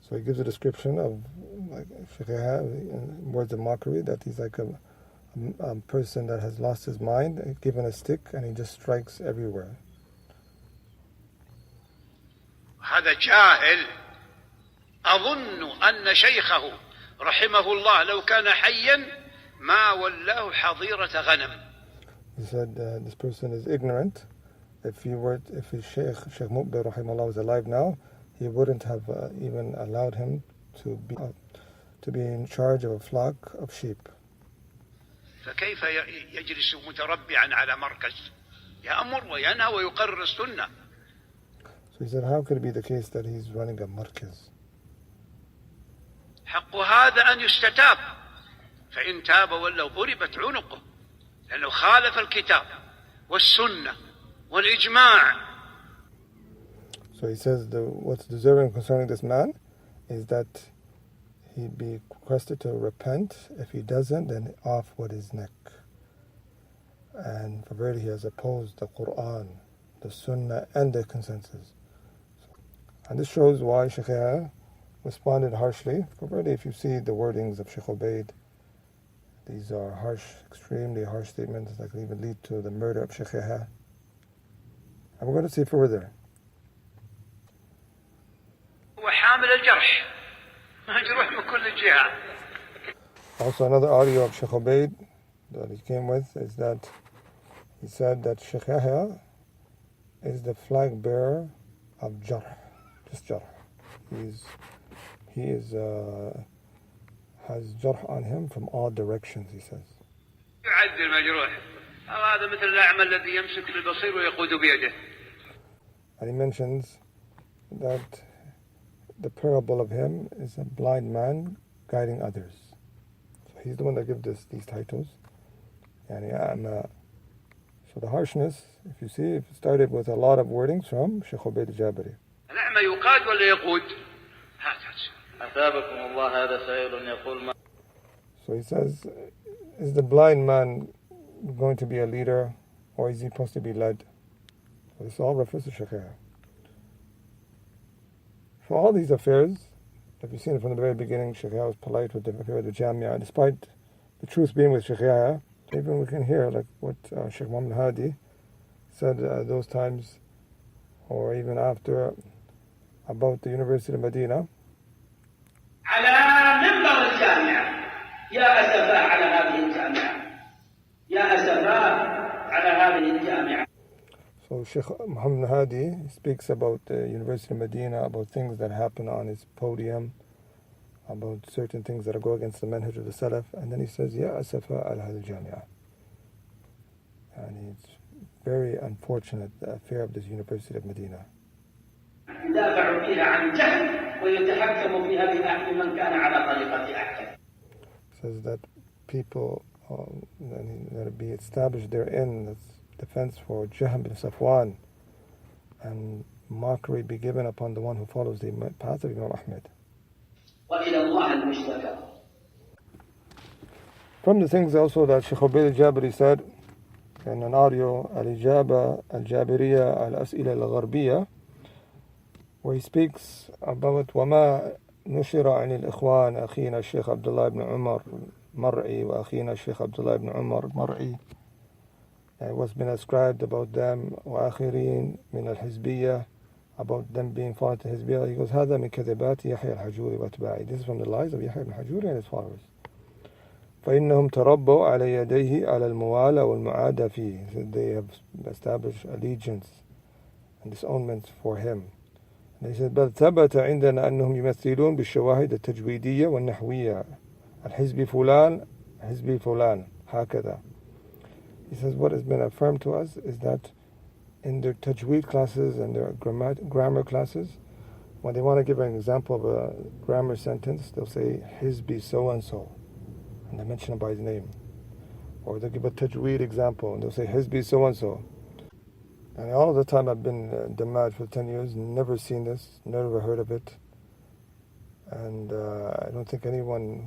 So he gives a description of like Shaykh Yahya in words of mockery, that he's like a person that has lost his mind, given a stick, and he just strikes everywhere. هذا جاهل. أظن أن شيخه رحمه الله لو كان حيا ما ولاه حظيرة غنم. He said this person is ignorant. If his Shaykh Muqbil rahimahullah was alive now, he wouldn't have even allowed him to be in charge of a flock of sheep. فكيف يجلس متربعا على مركز يأمر وينهى ويقرر السنة. So he said, how could it be the case that he's running a markaz? حق هذا أن يستتاب، فإن تاب ولو ضربت عنقه، لأنه خالف الكتاب والسنة والإجماع So he says what's deserving concerning this man is that he be requested to repent. If he doesn't, then off with his neck. And for verily he has opposed the Quran, the Sunnah, and the consensus. And this shows why Shaykh Yahya responded harshly. For verily, if you see the wordings of Shaykh Ubayd, these are harsh, extremely harsh statements that can even lead to the murder of Shaykh Yahya. And we're going to see further. Also, another audio of Shaykh Ubayd that he came with is that he said that Shaykh Yahya is the flag bearer of Jarh, just Jarh. He has Jarh on him from all directions, he says. And he mentions that the parable of him is a blind man guiding others. So he's the one that gives these titles. So the harshness, if you see, it started with a lot of wordings from Shaykh Ubayd al-Jaabiri. So he says, is the blind man going to be a leader, or is he supposed to be led? So this all refers to Shaykh Yahya. For all these affairs, if you've seen it from the very beginning, Shaykh Yahya was polite with the affair of the Jamia, despite the truth being with Shaykh Yahya. Even we can hear like what Shaykh Muhammad Hadi said those times, or even after, about the University of Medina. So Shaykh Muhammad Hadi speaks about the University of Medina, about things that happen on his podium, about certain things that go against the manhaj of the Salaf, and then he says, Ya asafa ala hadhihi al-jami'ah. And it's very unfortunate, the affair of this University of Medina. Says that people that be established therein, that's defense for Jahm bin Safwan, and mockery be given upon the one who follows the path of Imam Ahmed. From the things also that Shaykh Ubayd al-Jaabiri said in an audio, al-Jaabiriya al-As'ila al-Gharbiyya, where he speaks about وَمَا نُشِرَ عَنِ الْإِخْوَانِ أَخِينَا الشيخ عبد الله بن عمر مرعي وأخينا الشيخ عبد الله بن عمر مرعي. What's been ascribed about them وآخرين من الحزبية, about them being fallen to Hizbiyya. He goes, هذا من كذبات يحيى الحجوري وأتباعه. This is from the lies of Yahya al-Hajoori and his followers. فإنهم تربوا على يديه على الموالاة والمعادة فيه. So they have established allegiance and disownment for him. And he said, بل ثبت عندنا أنهم يمثلون بالشواهد التجويدية والنحوية الحزب فلان حزب فلان هكذا. He says, what has been affirmed to us is that in their tajweed classes and their grammar classes, when they want to give an example of a grammar sentence, they'll say hizbi so and so, and they mention him by his name. Or they'll give a tajweed example and they'll say hizbi so and so. And all of the time I've been in Damaj for 10 years, never seen this, never heard of it. And I don't think anyone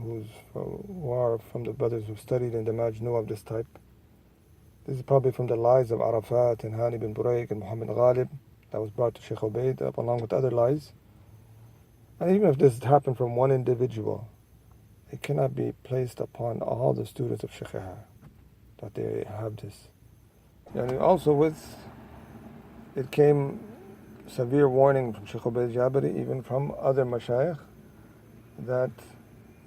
who are from the brothers who studied in Damaj know of this type. This is probably from the lies of Arafat and Hani bin Burayk and Muhammad Ghalib that was brought to Shaykh Ubayd up along with other lies. And even if this happened from one individual, it cannot be placed upon all the students of Shaykh Yahya that they have this. And also with it came severe warning from Shaykh Ubayd al-Jaabiri, even from other mashayikh, that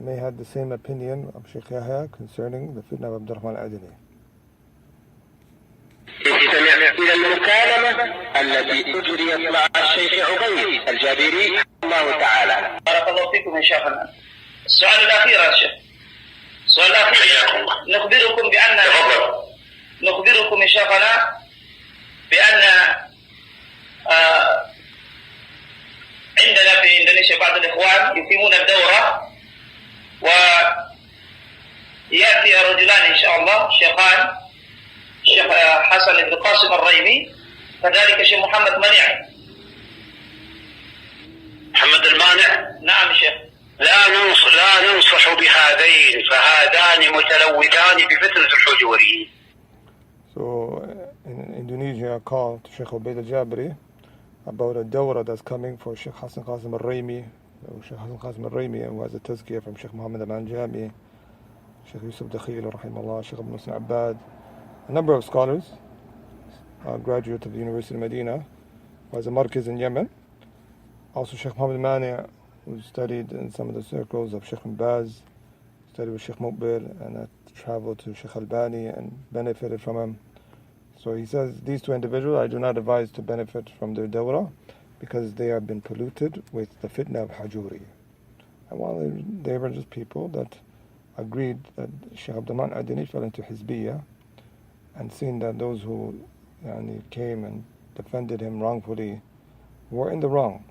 may have the same opinion of Shaykh Yahya concerning the fitna of Abdurrahman al-Adili. استمع إلى المكالمة التي أجريت مع الشيخ عبيد الجابري الله تعالى. بارك الله فيكم يا شيخنا. السؤال الأخير يا شيخ. السؤال الأخير. نخبركم يا شيخنا بأن عندنا في إندونيسيا بعض الإخوان يقيمون الدورة، ويأتي رجلان إن شاء الله شيخان، الشيخ حسن بن قاسم الريمي، كذلك الشيخ محمد منيع، محمد المانع. نعم شيخ. لا ننصح بهذين، فهذان متلوثان بفتنة الحجوري. So in Indonesia, I called Shaykh Ubayd al-Jaabiri about a dawrah that's coming for Shaykh Hassan Qasim al-Raymi, Shaykh Hassan Qasim al-Raymi, who has a tazkiyah from Shaykh Muhammad al-Anjami, Shaykh Yusuf Dakhil, rahimahullah, Shaykh Ibn Husn Abbad, a number of scholars, a graduate of the University of Medina, who has a markaz in Yemen. Also Shaykh Muhammad Mani, who studied in some of the circles of Shaykh Ibn Baz, studied with Shaykh Muqbil, and traveled to Shaykh Albani and benefited from him. So he says these two individuals I do not advise to benefit from their dawrah because they have been polluted with the fitna of al-Hajoori. And while they were just people that agreed that Shaykh Abdurrahman Adini fell into Hizbiyah and seen that those who came and defended him wrongfully were in the wrong.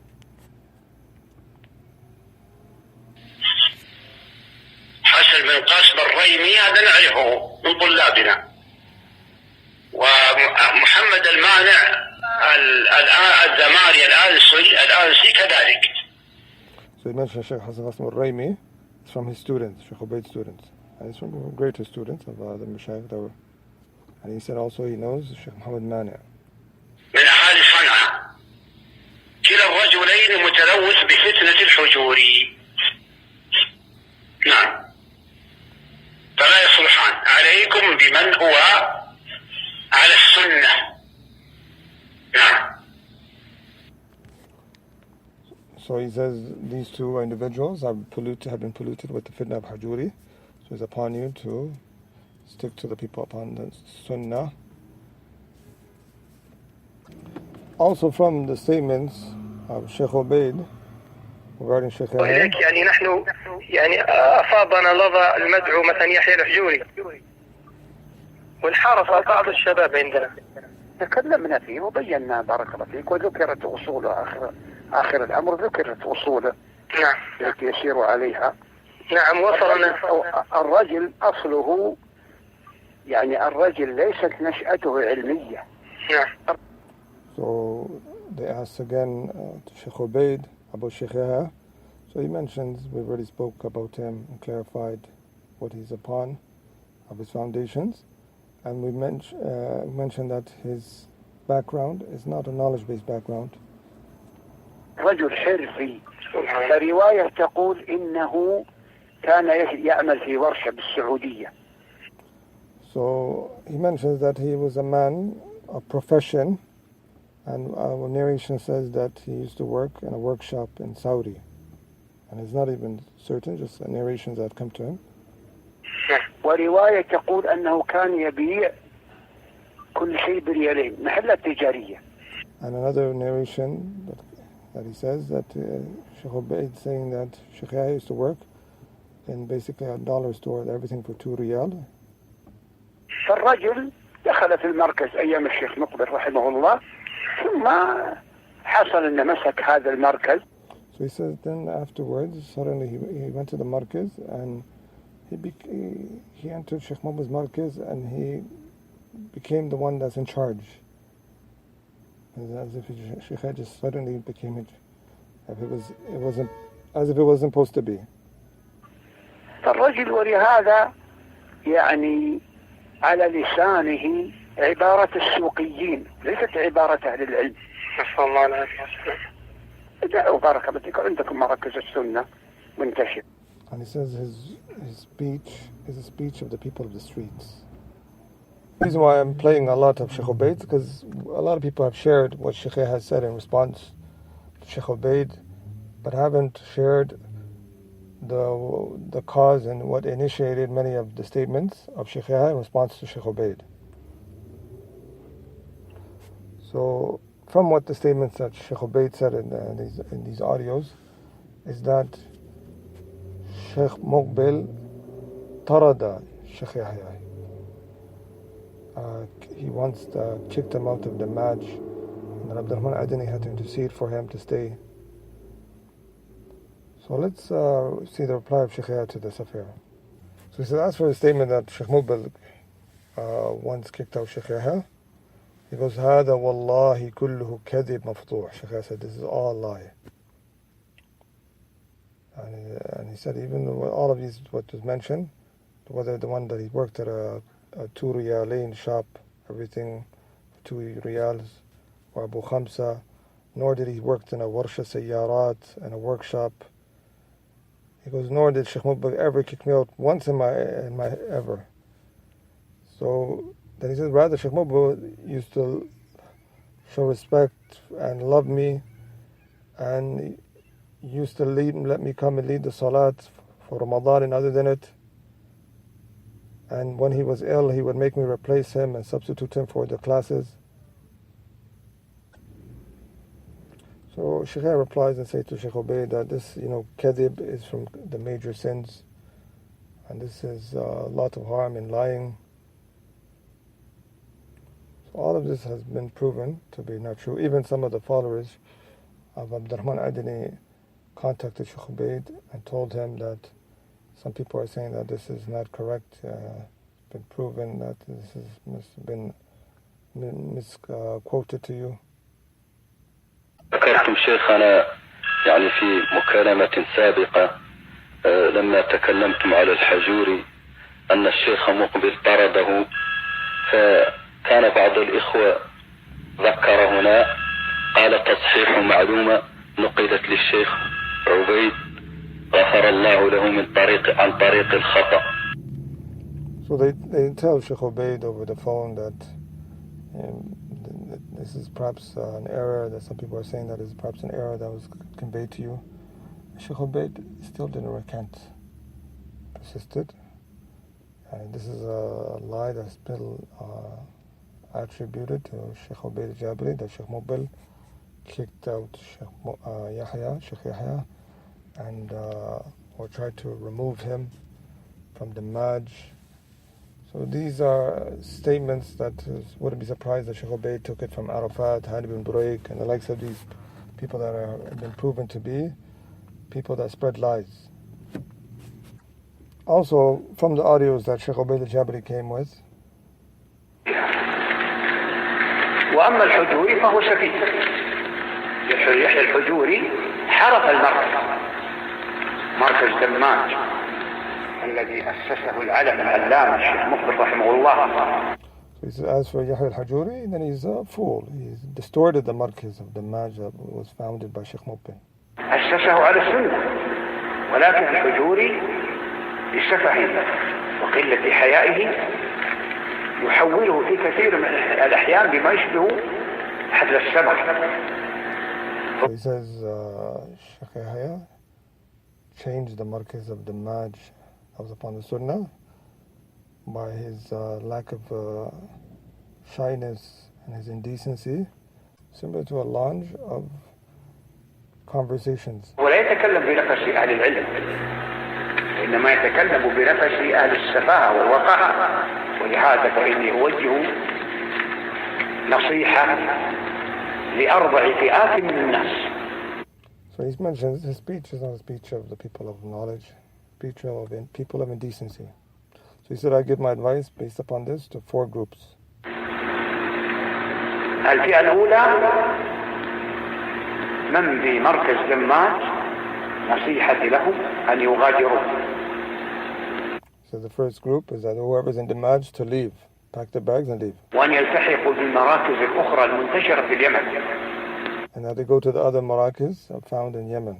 حسن بن قاسم الريمي هذا نعرفه من طلابنا، ومحمد المانع الزماري الآنسي كذلك. So he mentioned Shaykh Hassan Qasim al-Raymi is from his students, Shaykh Ubayd's students, and he's from greater students of the Mashayikh that were. And he said also he knows Shaykh Muhammad Mani. من أهالي صنعاء كلا الرجلين متلوث بفتنة الحجوري. نعم، فلا يصلحان، عليكم بمن هو على السنة. نعم. So he says these two individuals have been polluted with the fitna of Hajoori. So it's upon you to stick to the people upon the sunnah. Also from the statements of Shaykh Ubayd regarding Shaykh Yahya. ولذلك يعني نحن أصابنا لظى المدعو مثلا يحيى الحجوري وانحرف بعض الشباب عندنا. تكلمنا فيه وبينا بارك الله فيك، وذكرت أصوله آخر الأمر، ذكرت أصوله. نعم. التي يسير عليها. نعم وصلنا. الرجل أصله الرجل ليست نشأته علمية. نعم. So they asked again to Shaykh Ubayd about Shaykh Yahya. So he mentions, we've already spoke about him and clarified what he's upon of his foundations. And we mentioned that his background is not a knowledge-based background. رجل حرفي. الرواية تقول إنه كان يعمل في ورشة بالسعودية. So he mentions that he was a man of profession, and our narration says that he used to work in a workshop in Saudi. And it's not even certain, just narrations that have come to him. ورواية تقول أنه كان يبيع كل شيء بريالين، محلات تجارية. And another narration that he says that Shaykh Ubayd saying that Shaykh Yahya used to work in basically a dollar store, everything for 2 riyal. فالرجل دخل في المركز أيام الشيخ مقبل رحمه الله، ثم حصل أن مسك هذا المركز. So he says then afterwards suddenly he went to the markaz and he entered Shaykh Muhammad's markaz and he became the one that's in charge. As if Shaykh just suddenly became it. It wasn't as if it wasn't supposed to be. فالرجل ولهذا على لسانه عبارة السوقيين ليست عبارة أهل العلم. نسأل الله العافية. ادعوا بارك الله فيكم، عندكم مراكز السنة منتشر. And he says his speech is a speech of the people of the streets. The reason why I'm playing a lot of Shaykh Ubayd because a lot of people have shared what Shaykh Yahya has said in response to Shaykh Ubayd, but haven't shared the cause and what initiated many of the statements of Shaykh Yahya in response to Shaykh Ubayd. So from what the statements that Shaykh Ubayd said in these audios is that Shaykh Muqbil tarada Shaykh Yahya. He once kicked him out of the match, and Abdurrahman Adini had to intercede for him to stay. So let's see the reply of Shaykh Yahya to this affair. So he said, as for the statement that Shaykh Muqbil once kicked out Shaykh Yahya, he goes, هذا والله كله كذب مفتوح. Shaykh Yahya said, this is all lie. And he said even all of these, what was mentioned, whether the one that he worked at a 2 riyalain shop, everything 2 riyals, or Abu Khamsa, nor did he work in a warsha sayyarat, in a workshop. He goes, nor did Shaykh Muqbil ever kick me out once in my ever. So then he says, rather Shaykh Muqbil used to show respect and love me, and he used to let me come and lead the salat for Ramadan and other than it. And when he was ill, he would make me replace him and substitute him for the classes. So Shaykh Yahya replies and says to Shaykh Ubayd that this, kadhib is from the major sins, and this is a lot of harm in lying. So all of this has been proven to be not true. Even some of the followers of Abdurrahman Adini contacted Shaykh Ubayd and told him that some people are saying that this is not correct. It's been proven that this has been misquoted to you. ذكرتم شيخنا يعني في مكالمة سابقة لما تكلمتم على الحجوري أن الشيخ مقبل طرده، فكان بعض الإخوة ذكر هنا قال تصحيح معلومة نقلت للشيخ عبيد غفر الله له عن طريق الخطأ. So they tell Shaykh Ubayd over the phone that this is perhaps an error, that some people are saying that is perhaps an error that was conveyed to you. Shaykh Ubayd still didn't recant, persisted. And this is a lie that's been attributed to Shaykh Ubayd al-Jaabiri, that Shaykh Muqbil kicked out Shaykh Yahya, and or tried to remove him from the Maj. So these are statements that wouldn't be surprised that Shaykh Ubayd took it from Arafat, Hani bin Buraik, and the likes of these people that have been proven to be people that spread lies. Also, from the audios that Shaykh Ubayd al-Jaabiri came with, وأما الحجوري فهو سفيه. يحيى الحجوري حرف المركز، مركز دماج الذي أسسه العلم العلامة الشيخ مقبل رحمه الله. So he says, as for Yahya al-Hajoori, then he's a fool. He's distorted the markaz of the Maj that was founded by Shaykh Muqbil. أسسه على السنة، ولكن الحجوري بسفه وقلة حيائه يحوله في كثير من الأحيان بما يشبه حبل السمك. So he says Shaykh Yahya changed the markaz of the Maj that was upon the Sunnah by his lack of shyness and his indecency, similar to a lounge of conversations. ولا يتكلم بنفس أهل العلم، إنما يتكلم بنفس أهل السفاهة والوقاحة، ولهذا فإني أوجه نصيحة لأربع فئات من الناس. So he mentions his speech is not a speech of the people of knowledge, speech of people of indecency. So he said, I give my advice based upon this to 4 groups. الفئة الأولى من بمركز دماج نصيحتي لهم أن يغادروا. So the first group is that whoever's in Damaj to leave, pack their bags and leave. وأن يلتحقوا بالمراكز الأخرى المنتشرة في اليمن. And that they go to the other Marakiz found in Yemen.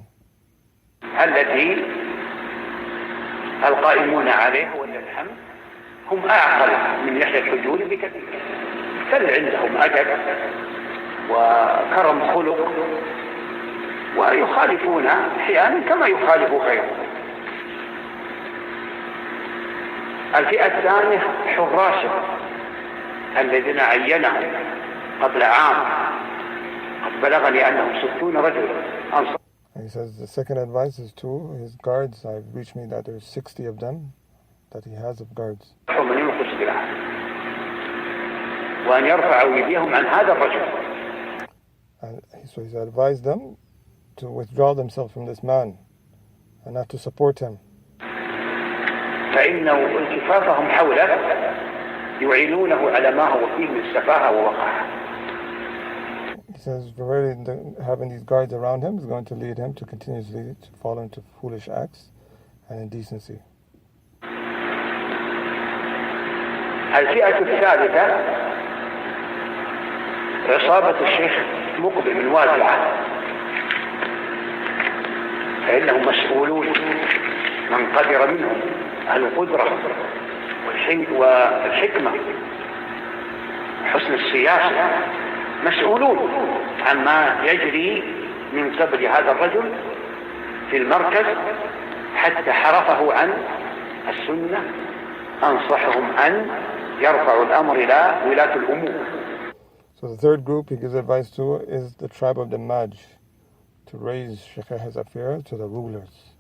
التي القائمون عليها ولله الحمد هم أعقل من يحيى الحجوري بكثير، بل عندهم أدب وكرم خلق ويخالفون أحيانا كما يخالف غيرهم. الفئة الثانية حراسه الذين عينهم قبل عام، قد بلغني أنهم 60 رجلا. He says the second advice is to his guards. I've reached me that there's 60 of them that he has of guards. ومن ينقص سلاح وأن يرفعوا أيديهم عن هذا الرجل. And so he's advised them to withdraw themselves from this man and not to support him. فإنه التفافهم حوله يعينونه على ما هو فيه من سفاهة ووقاحة. He says, having these guards around him is going to lead him to continuously to fall into foolish acts and indecency. الفئة الثالثة عصابة الشيخ مقبل من وازعة، فإنهم مسؤولون من قدر منهم القدرة والحكمة حسن السياسة، مسؤولون عما يجري من قبل هذا الرجل في المركز حتى حرفه عن السنة. أنصحهم أن يرفعوا الأمر إلى ولاة الأمور. So the third group he gives advice to is the tribe of the Maj, to raise Shaykh Yahya's affair to the rulers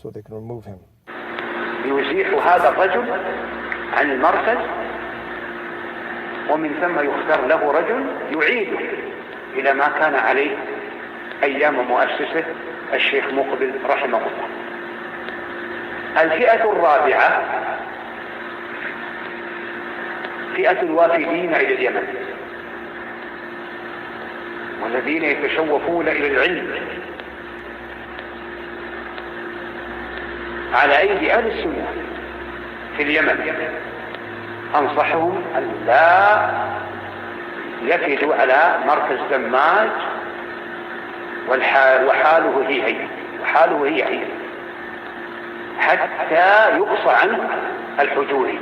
so they can remove him. يزيح هذا الرجل عن المركز، ومن ثم يختار له رجل يعيده إلى ما كان عليه أيام مؤسسه الشيخ مقبل رحمه الله. الفئة الرابعة فئة الوافدين إلى اليمن والذين يتشوفون إلى العلم على أيدي أهل السنة في اليمن. أنصحهم أن لا يفدوا على مركز دماج وحاله هي حتى يقصى عنه الحجوري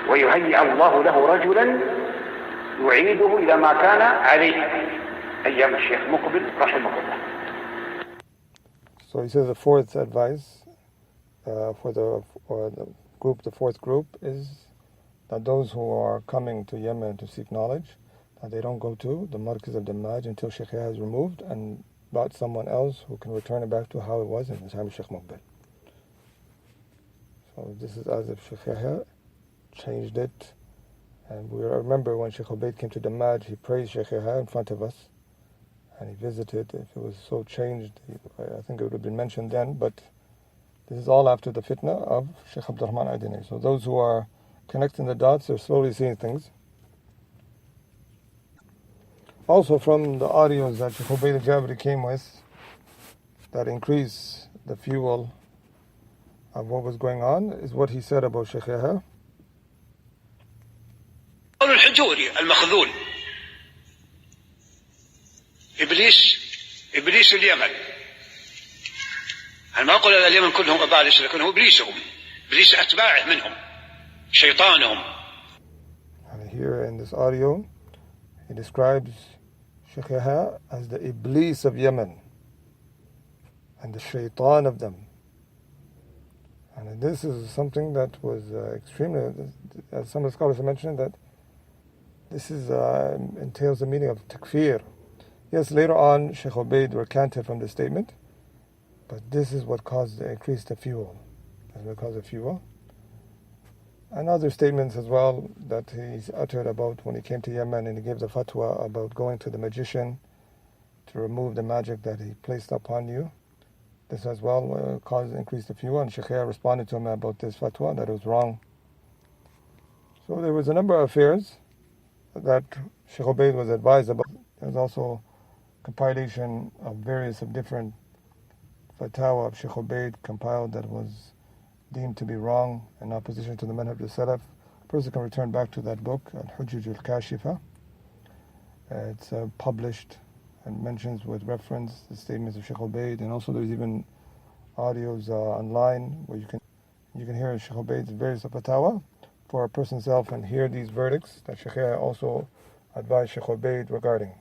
ويهيئ الله له رجلا يعيده إلى ما كان عليه أيام الشيخ مقبل رحمه الله. So he says the fourth advice for the fourth group is that those who are coming to Yemen to seek knowledge, that they don't go to the markaz of Damaj until Shaykh Yahya is removed and brought someone else who can return it back to how it was in the time of Shaykh Muqbil. So this is as if Shaykh Yahya changed it. And we remember when Shaykh Ubayd came to Damaj, he praised Shaykh Yahya in front of us. And he visited. If it was so changed, I think it would have been mentioned then. But this is all after the fitna of Shaykh Abdurrahman Adini. So those who are connecting the dots are slowly seeing things. Also from the audios that Shaykh Ubayd al-Jaabiri came with, that increase the fuel of what was going on, is what he said about Shaykh Yahya. al-Hajoori al-Makhzul, إبليس اليمن. أنا ما أقول أن اليمن كلهم أبالسة، لكن هو إبليسهم، إبليس أتباعه منهم، شيطانهم. And here in this audio, he describes Shaykh Yahya as the Iblis of Yemen and the shaitan of them. And this is something that was extremely, as some of the scholars have mentioned, that this is entails the meaning of takfir. Yes, later on, Shaykh Ubayd recanted from the statement, but this is what caused the increase the fuel. That's what caused the fuel. And other statements as well that he's uttered about when he came to Yemen and he gave the fatwa about going to the magician to remove the magic that he placed upon you. This as well caused increase the fuel, and Shaykh Yahya responded to him about this fatwa, that it was wrong. So there was a number of affairs that Shaykh Ubayd was advised about. There was also compilation of various of different fatwa of Shaykh Ubayd compiled that was deemed to be wrong in opposition to the manhaj of the Salaf. A person can return back to that book, al-Hujjaj al-Kashifa. It's published and mentions with reference the statements of Shaykh Ubayd, and also there's even audios online where you can hear Shaykh Ubayd's various fatwa for a person's self and hear these verdicts that Shaykh Yahya also advised Shaykh Ubayd regarding.